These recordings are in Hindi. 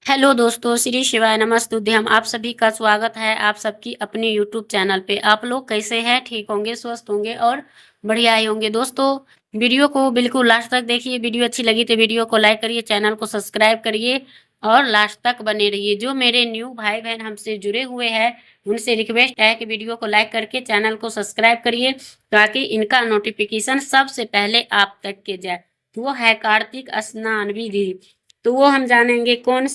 हेलो दोस्तों, श्री शिवाय नमस्तुभ्यं। हम आप सभी का स्वागत है आप सबकी अपने यूट्यूब चैनल पे। आप लोग कैसे हैं? ठीक होंगे, स्वस्थ होंगे और बढ़िया ही होंगे। दोस्तों, वीडियो को बिल्कुल लास्ट तक देखिए। वीडियो अच्छी लगी तो वीडियो को लाइक करिए, चैनल को सब्सक्राइब करिए और लास्ट तक बने रहिए। जो मेरे न्यू भाई बहन हमसे जुड़े हुए हैं उनसे रिक्वेस्ट है कि वीडियो को लाइक करके चैनल को सब्सक्राइब करिए ताकि इनका नोटिफिकेशन सबसे पहले आप तक के जाए। वो है कार्तिक स्नान विधि। तो वो हम जानेंगे कौन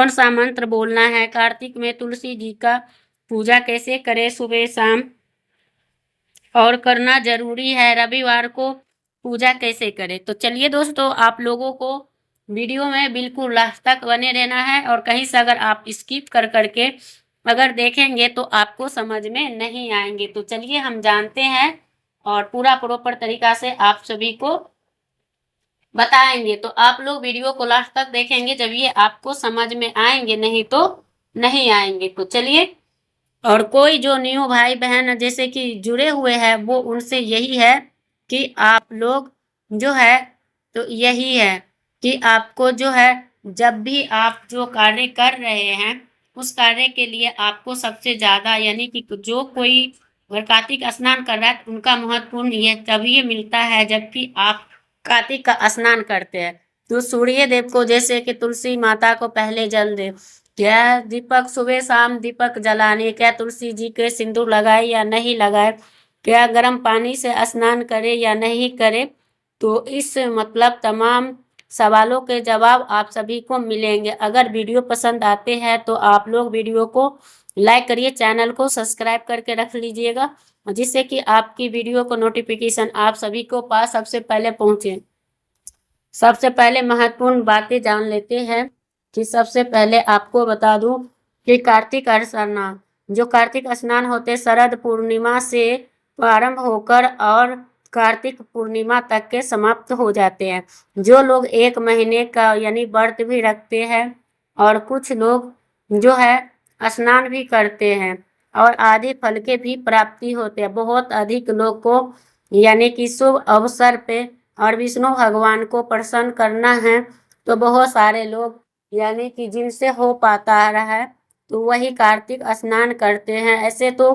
सा मंत्र बोलना है, कार्तिक में तुलसी जी का पूजा कैसे करें सुबह शाम और करना जरूरी है, रविवार को पूजा कैसे करें। तो चलिए दोस्तों, आप लोगों को वीडियो में बिल्कुल लास्ट तक बने रहना है और कहीं से अगर आप स्किप कर करके अगर देखेंगे तो आपको समझ में नहीं आएंगे। तो चलिए हम जानते हैं और पूरा प्रॉपर तरीका से आप सभी को बताएंगे। तो आप लोग वीडियो को लास्ट तक देखेंगे जब ये आपको समझ में आएंगे, नहीं तो नहीं आएंगे। तो चलिए, और कोई जो न्यू भाई बहन जैसे कि जुड़े हुए हैं वो उनसे यही है कि आप लोग जो है तो यही है कि आपको जो है जब भी आप जो कार्य कर रहे हैं उस कार्य के लिए आपको सबसे ज्यादा यानी कि जो कोई अगर कार्तिक स्नान कर रहा है तो उनका महत्वपूर्ण ये तभी मिलता है जबकि आप कार्तिक का स्नान करते हैं। तो सूर्य देव को जैसे कि तुलसी माता को पहले जल दे, क्या दीपक सुबह शाम दीपक जलाने, क्या तुलसी जी के सिंदूर लगाए या नहीं लगाए, क्या गर्म पानी से स्नान करे या नहीं करे। तो इस मतलब तमाम सवालों के जवाब आप सभी को मिलेंगे। अगर वीडियो पसंद आते हैं तो आप लोग वीडियो को लाइक करिए, चैनल को सब्सक्राइब करके रख लीजिएगा जिससे कि आपकी वीडियो को नोटिफिकेशन आप सभी को पास सबसे पहले पहुंचे। सबसे पहले महत्वपूर्ण बातें जान लेते हैं कि सबसे पहले आपको बता दूं कि कार्तिक स्नान, जो कार्तिक स्नान होते शरद पूर्णिमा से प्रारंभ होकर और कार्तिक पूर्णिमा तक के समाप्त हो जाते हैं। जो लोग एक महीने का यानी व्रत भी रखते हैं और कुछ लोग जो है स्नान भी करते हैं और आदि फल के भी प्राप्ति होते हैं। बहुत अधिक लोग को यानी कि शुभ अवसर पे और विष्णु भगवान को प्रसन्न करना है तो बहुत सारे लोग यानी कि जिनसे हो पाता रहा है तो वही कार्तिक स्नान करते हैं। ऐसे तो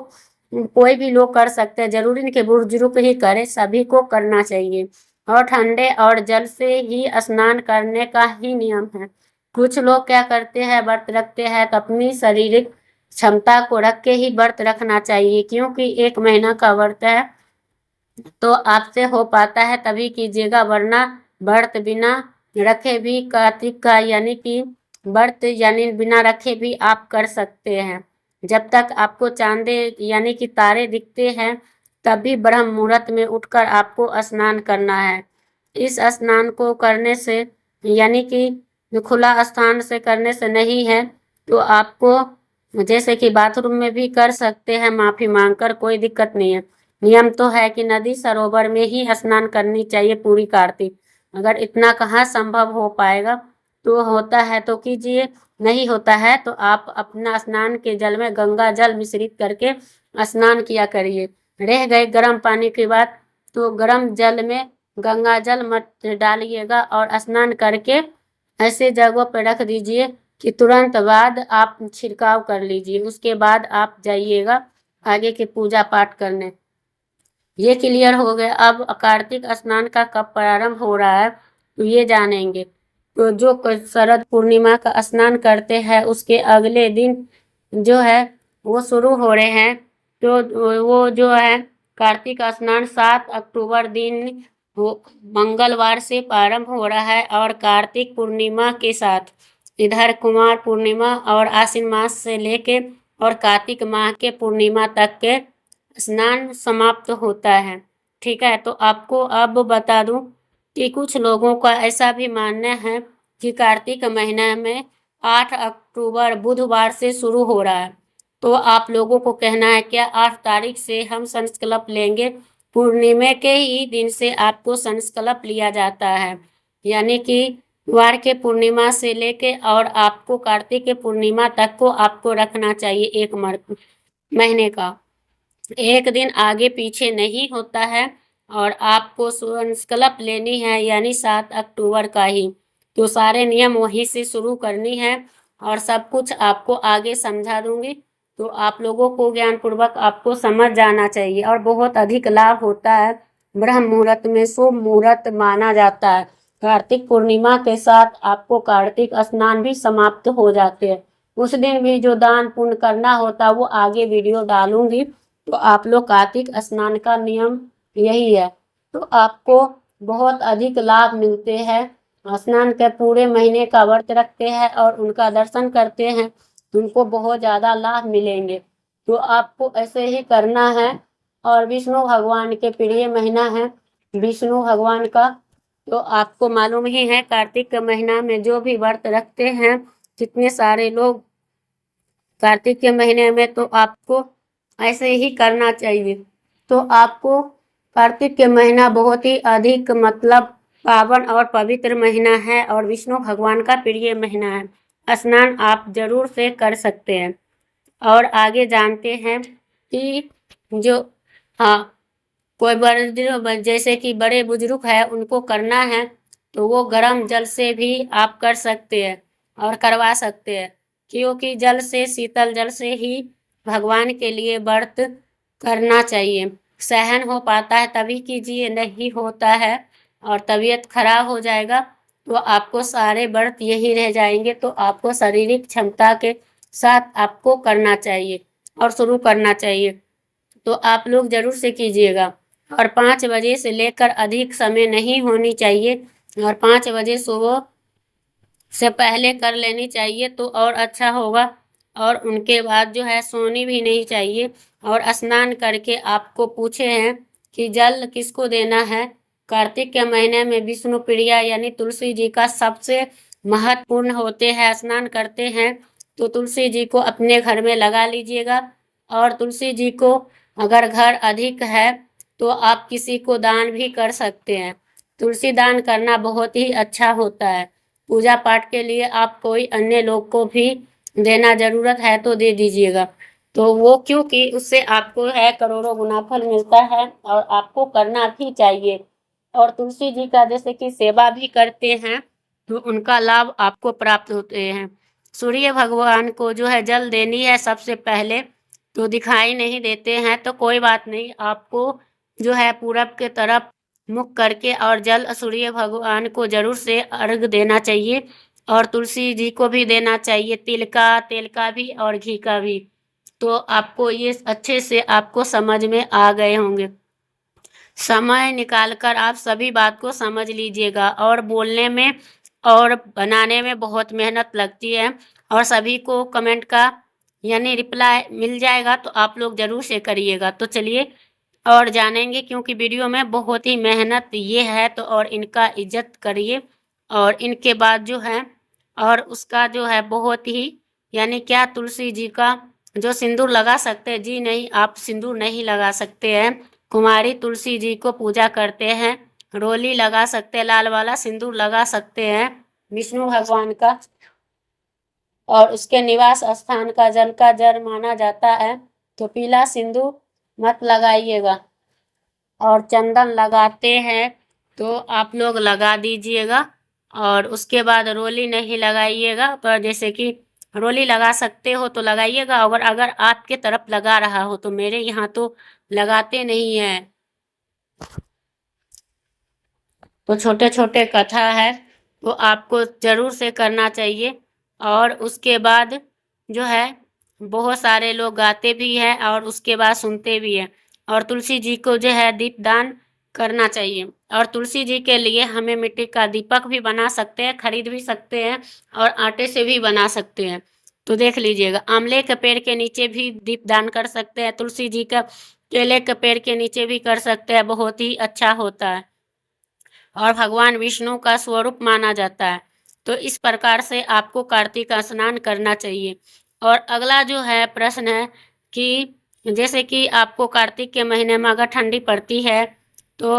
कोई भी लोग कर सकते हैं, जरूरी नहीं कि बुजुर्ग ही करे, सभी को करना चाहिए। और ठंडे और जल से ही स्नान करने का ही नियम है। कुछ लोग क्या करते हैं, व्रत रखते हैं तो अपनी शारीरिक क्षमता को रख के ही व्रत रखना चाहिए, क्योंकि एक महीना का व्रत है तो आपसे हो पाता है तभी कीजिएगा, वरना व्रत बिना रखे भी कार्तिक का यानी कि व्रत यानी बिना रखे भी आप कर सकते हैं। जब तक आपको चांदे यानी कि तारे दिखते हैं तभी ब्रह्म मुहूर्त में उठकर आपको स्नान करना है। इस स्नान को करने से यानी कि खुला स्थान से करने से नहीं है तो आपको जैसे कि बाथरूम में भी कर सकते हैं माफी मांगकर, कोई दिक्कत नहीं है। नियम तो है कि नदी सरोवर में ही स्नान करनी चाहिए पूरी कार्तिक। अगर इतना कहाँ संभव हो पाएगा, तो होता है तो कीजिए, नहीं होता है तो आप अपना स्नान के जल में गंगा जल मिश्रित करके स्नान किया करिए। रह गए गर्म पानी की बात, तो गर्म जल में गंगा जल मत डालिएगा और स्नान करके ऐसे जगहों पर रख दीजिए कि तुरंत बाद आप छिड़काव कर लीजिए। उसके बाद आप जाइएगा आगे की पूजा पाठ करने। ये क्लियर हो गया। अब कार्तिक स्नान का कब प्रारंभ हो रहा है तो ये जानेंगे। तो जो शरद पूर्णिमा का स्नान करते हैं उसके अगले दिन जो है वो शुरू हो रहे हैं। तो वो जो है कार्तिक स्नान 7 अक्टूबर दिन मंगलवार से प्रारंभ हो रहा है और कार्तिक पूर्णिमा के साथ इधर कुमार पूर्णिमा और आश्विन मास से लेके और कार्तिक माह के पूर्णिमा तक के स्नान समाप्त होता है। ठीक है, तो आपको अब बता दूं कि कुछ लोगों का ऐसा भी मानना है कि कार्तिक महीना में 8 अक्टूबर बुधवार से शुरू हो रहा है। तो आप लोगों को कहना है क्या 8 तारीख से हम संकल्प लेंगे। पूर्णिमा के ही दिन से आपको संकल्प लिया जाता है, यानी कि वार के पूर्णिमा से लेके और आपको कार्तिक के पूर्णिमा तक को आपको रखना चाहिए एक महीने का। एक दिन आगे पीछे नहीं होता है और आपको संकल्प लेनी है यानी 7 अक्टूबर का ही। तो सारे नियम वहीं से शुरू करनी है और सब कुछ आपको आगे समझा दूंगी। तो आप लोगों को ज्ञानपूर्वक आपको समझ जाना चाहिए और बहुत अधिक लाभ होता है। ब्रह्म मुहूर्त में शुभ मुहूर्त माना जाता है। कार्तिक पूर्णिमा के साथ आपको कार्तिक स्नान भी समाप्त हो जाते हैं। उस दिन भी जो दान पुण्य करना होता है वो आगे वीडियो डालूंगी। तो आप लोग कार्तिक स्नान का नियम यही है। तो आपको बहुत अधिक लाभ मिलते हैं। स्नान के पूरे महीने का व्रत रखते हैं और उनका दर्शन करते हैं तो उनको बहुत ज़्यादा लाभ मिलेंगे। तो आपको ऐसे ही करना है। और विष्णु भगवान के प्रिय महीना है विष्णु भगवान का। तो आपको मालूम ही है कार्तिक के महीना में जो भी व्रत रखते हैं कितने सारे लोग कार्तिक के महीने में, तो आपको ऐसे ही करना चाहिए। तो आपको कार्तिक के महीना बहुत ही अधिक मतलब पावन और पवित्र महीना है और विष्णु भगवान का प्रिय महीना है। स्नान आप जरूर से कर सकते हैं। और आगे जानते हैं कि जो हाँ कोई बड़े जैसे कि बड़े बुजुर्ग है उनको करना है तो वो गर्म जल से भी आप कर सकते हैं और करवा सकते हैं, क्योंकि जल से शीतल जल से ही भगवान के लिए व्रत करना चाहिए। सहन हो पाता है तभी कीजिए, नहीं होता है और तबीयत खराब हो जाएगा तो आपको सारे व्रत यही रह जाएंगे। तो आपको शारीरिक क्षमता के साथ आपको करना चाहिए और शुरू करना चाहिए। तो आप लोग जरूर से कीजिएगा। और 5 बजे से लेकर अधिक समय नहीं होनी चाहिए और 5 बजे सुबह से पहले कर लेनी चाहिए तो और अच्छा होगा। और उनके बाद जो है सोनी भी नहीं चाहिए। और स्नान करके आपको पूछे हैं कि जल किसको देना है। कार्तिक के महीने में विष्णु प्रिया यानी तुलसी जी का सबसे महत्वपूर्ण होते हैं। स्नान करते हैं तो तुलसी जी को अपने घर में लगा लीजिएगा। और तुलसी जी को अगर घर अधिक है तो आप किसी को दान भी कर सकते हैं। तुलसी दान करना बहुत ही अच्छा होता है। पूजा पाठ के लिए आप कोई अन्य लोग को भी देना जरूरत है तो दे दीजिएगा। तो वो क्योंकि उससे आपको है करोड़ों गुना फल मिलता है और आपको करना भी चाहिए। और तुलसी जी का जैसे कि सेवा भी करते हैं तो उनका लाभ आपको प्राप्त होते हैं। सूर्य भगवान को जो है जल देनी है सबसे पहले, तो दिखाई नहीं देते हैं तो कोई बात नहीं, आपको जो है पूरब के तरफ मुख करके और जल सूर्य भगवान को जरूर से अर्घ देना चाहिए। और तुलसी जी को भी देना चाहिए, तिल का तेल का भी और घी का भी। तो आपको ये अच्छे से आपको समझ में आ गए होंगे। समय निकालकर आप सभी बात को समझ लीजिएगा। और बोलने में और बनाने में बहुत मेहनत लगती है और सभी को कमेंट का यानी रिप्लाई मिल जाएगा तो आप लोग जरूर से करिएगा। तो चलिए और जानेंगे, क्योंकि वीडियो में बहुत ही मेहनत ये है तो और इनका इज्जत करिए। और इनके बाद जो है और उसका जो है बहुत ही यानी क्या तुलसी जी का जो सिंदूर लगा सकते हैं, जी नहीं आप सिंदूर नहीं लगा सकते हैं। कुमारी तुलसी जी को पूजा करते हैं, रोली लगा सकते हैं, लाल वाला सिंदूर लगा सकते हैं विष्णु भगवान का। और उसके निवास स्थान का जल का जर माना जाता है तो पीला सिंदूर मत लगाइएगा। और चंदन लगाते हैं तो आप लोग लगा दीजिएगा। और उसके बाद रोली नहीं लगाइएगा, पर जैसे कि रोली लगा सकते हो तो लगाइएगा। अगर अगर आपके तरफ लगा रहा हो तो मेरे यहाँ तो लगाते नहीं हैं। तो छोटे छोटे कथा है तो आपको जरूर से करना चाहिए। और उसके बाद जो है बहुत सारे लोग गाते भी हैं और उसके बाद सुनते भी हैं। और तुलसी जी को जो है दीपदान करना चाहिए। और तुलसी जी के लिए हमें मिट्टी का दीपक भी बना सकते हैं, खरीद भी सकते हैं और आटे से भी बना सकते हैं। तो देख लीजिएगा, आंवले के पेड़ के नीचे भी दीपदान कर सकते हैं, तुलसी जी का केले के पेड़ के नीचे भी कर सकते हैं, बहुत ही अच्छा होता है और भगवान विष्णु का स्वरूप माना जाता है। तो इस प्रकार से आपको कार्तिक स्नान करना चाहिए। और अगला जो है प्रश्न है कि जैसे कि आपको कार्तिक के महीने में अगर ठंडी पड़ती है तो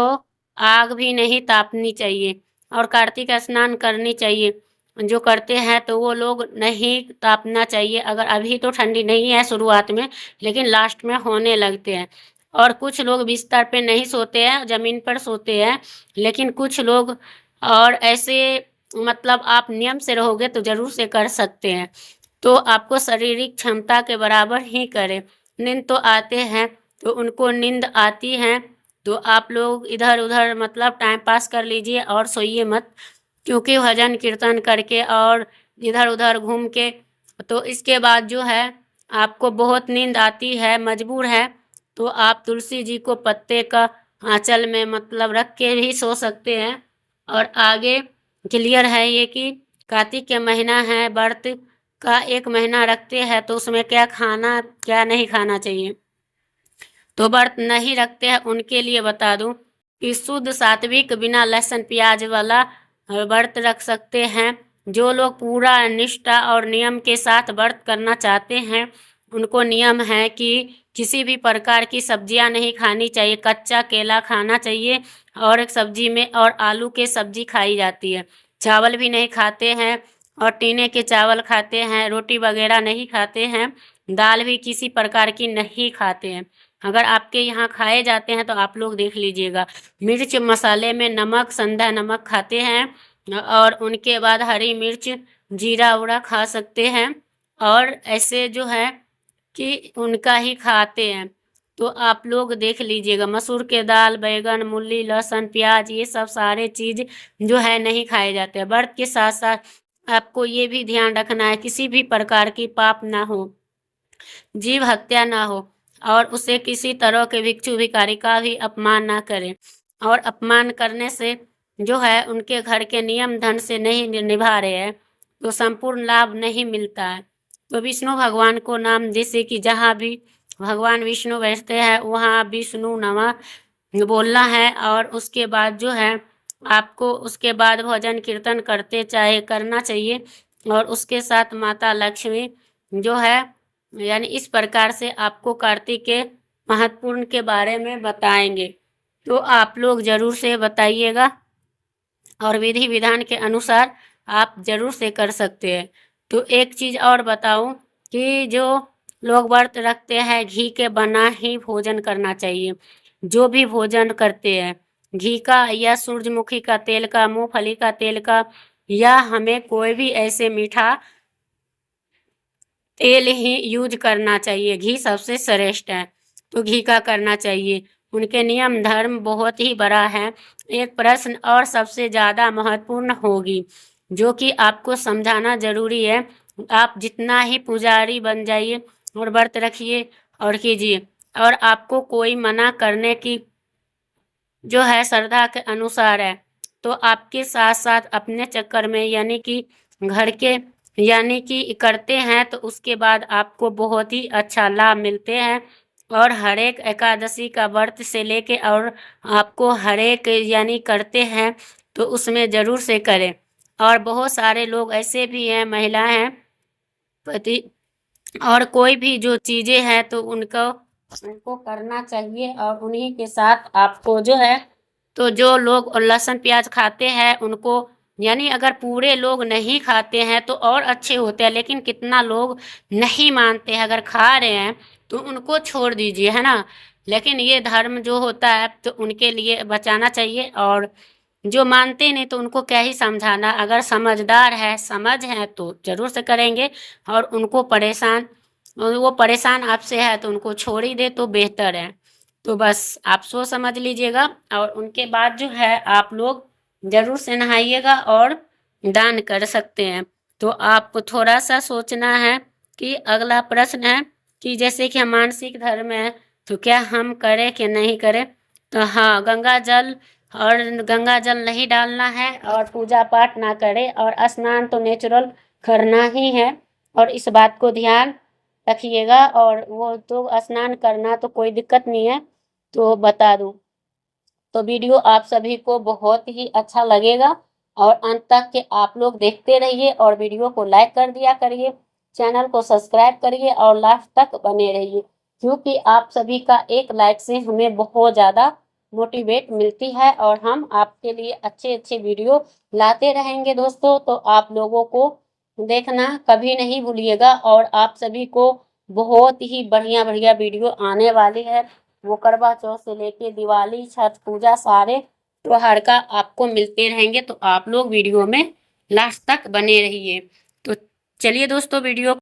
आग भी नहीं तापनी चाहिए और कार्तिक स्नान करनी चाहिए। जो करते हैं तो वो लोग नहीं तापना चाहिए। अगर अभी तो ठंडी नहीं है शुरुआत में, लेकिन लास्ट में होने लगते हैं। और कुछ लोग बिस्तर पे नहीं सोते हैं, ज़मीन पर सोते हैं। लेकिन कुछ लोग और ऐसे मतलब आप नियम से रहोगे तो ज़रूर से कर सकते हैं। तो आपको शारीरिक क्षमता के बराबर ही करें। नींद तो आते हैं, तो उनको नींद आती है तो आप लोग इधर-उधर मतलब टाइम पास कर लीजिए और सोइए मत। क्योंकि भजन कीर्तन करके और इधर-उधर घूम के तो इसके बाद जो है आपको बहुत नींद आती है, मजबूर है, तो आप तुलसी जी को पत्ते का आँचल में मतलब रख के भी सो सकते हैं। और आगे क्लियर है ये कि कार्तिक के महीना है, व्रत का 1 महीना रखते हैं तो उसमें क्या खाना, क्या नहीं खाना चाहिए। तो व्रत नहीं रखते हैं उनके लिए बता दूं कि शुद्ध सात्विक बिना लहसुन प्याज वाला व्रत रख सकते हैं। जो लोग पूरा निष्ठा और नियम के साथ व्रत करना चाहते हैं उनको नियम है कि किसी भी प्रकार की सब्जियां नहीं खानी चाहिए, कच्चा केला खाना चाहिए और एक सब्जी में और आलू के सब्जी खाई जाती है। चावल भी नहीं खाते हैं और टीने के चावल खाते हैं, रोटी वगैरह नहीं खाते हैं, दाल भी किसी प्रकार की नहीं खाते हैं। अगर आपके यहाँ खाए जाते हैं तो आप लोग देख लीजिएगा। मिर्च मसाले में नमक, संधा नमक खाते हैं और उनके बाद हरी मिर्च, जीरा उरा खा सकते हैं और ऐसे जो है कि उनका ही खाते हैं। तो आप लोग देख लीजिएगा, मसूर के दाल, बैगन, मूली, लहसुन, प्याज ये सब सारे चीज़ जो है नहीं खाए जाते हैं। व्रत के साथ साथ आपको ये भी ध्यान रखना है किसी भी प्रकार की पाप ना हो, जीव हत्या ना हो और उसे किसी तरह के भिक्षु भिखारी का भी अपमान ना करें। और अपमान करने से जो है उनके घर के नियम ढंग से नहीं निभा रहे हैं तो संपूर्ण लाभ नहीं मिलता है। तो विष्णु भगवान को नाम, जैसे कि जहाँ भी भगवान विष्णु बैठते हैं वहाँ विष्णु नमः बोलना है और उसके बाद जो है आपको उसके बाद भजन कीर्तन करना चाहिए। और उसके साथ माता लक्ष्मी जो है यानी इस प्रकार से आपको कार्तिक के महत्वपूर्ण के बारे में बताएंगे। तो आप लोग ज़रूर से बताइएगा और विधि विधान के अनुसार आप ज़रूर से कर सकते हैं। तो एक चीज़ और बताऊं कि जो लोग व्रत रखते हैं घी के बना ही भोजन करना चाहिए। जो भी भोजन करते हैं घी का या सूरजमुखी का तेल का, मूंगफली का तेल का, या हमें कोई भी ऐसे मीठा तेल ही यूज करना चाहिए। घी सबसे श्रेष्ठ है तो घी का करना चाहिए। उनके नियम धर्म बहुत ही बड़ा है। एक प्रश्न और सबसे ज़्यादा महत्वपूर्ण होगी जो कि आपको समझाना जरूरी है। आप जितना ही पुजारी बन जाइए और व्रत रखिए और कीजिए और आपको कोई मना करने की जो है श्रद्धा के अनुसार है तो आपके साथ साथ अपने चक्कर में यानी कि घर के यानी कि करते हैं तो उसके बाद आपको बहुत ही अच्छा लाभ मिलते हैं। और हर एक एकादशी का व्रत से लेके और आपको हर एक यानी करते हैं तो उसमें ज़रूर से करें। और बहुत सारे लोग ऐसे भी हैं, महिलाएं हैं, पति और कोई भी जो चीज़ें हैं तो उनको उनको करना चाहिए। और उन्हीं के साथ आपको जो है तो जो लोग लहसुन प्याज खाते हैं उनको यानी अगर पूरे लोग नहीं खाते हैं तो और अच्छे होते हैं, लेकिन कितना लोग नहीं मानते हैं, अगर खा रहे हैं तो उनको छोड़ दीजिए, है ना। लेकिन ये धर्म जो होता है तो उनके लिए बचाना चाहिए और जो मानते नहीं तो उनको क्या ही समझाना। अगर समझदार है, समझ है तो ज़रूर से करेंगे और उनको परेशान वो परेशान आपसे है तो उनको छोड़ ही दे तो बेहतर है। तो बस आप सोच समझ लीजिएगा और उनके बाद जो है आप लोग ज़रूर से नहाइएगा और दान कर सकते हैं। तो आपको थोड़ा सा सोचना है कि अगला प्रश्न है कि जैसे कि हम मानसिक धर्म है तो क्या हम करें कि नहीं करें। तो हाँ, गंगा जल नहीं डालना है और पूजा पाठ ना करें और स्नान तो नेचुरल करना ही है और इस बात को ध्यान रखिएगा। और वो तो स्नान करना तो कोई दिक्कत नहीं है तो बता दूं। तो वीडियो आप सभी को बहुत ही अच्छा लगेगा और अंत तक के आप लोग देखते रहिए और वीडियो को लाइक कर दिया करिए, चैनल को सब्सक्राइब करिए और लास्ट तक बने रहिए क्योंकि आप सभी का एक लाइक से हमें बहुत ज़्यादा मोटिवेट मिलती है और हम आपके लिए अच्छे अच्छे वीडियो लाते रहेंगे दोस्तों। तो आप लोगों को देखना कभी नहीं भूलिएगा और आप सभी को बहुत ही बढ़िया बढ़िया वीडियो आने वाली है। वो करवा चौथ से लेके दिवाली, छठ पूजा सारे त्योहार का आपको मिलते रहेंगे तो आप लोग वीडियो में लास्ट तक बने रहिए। तो चलिए दोस्तों वीडियो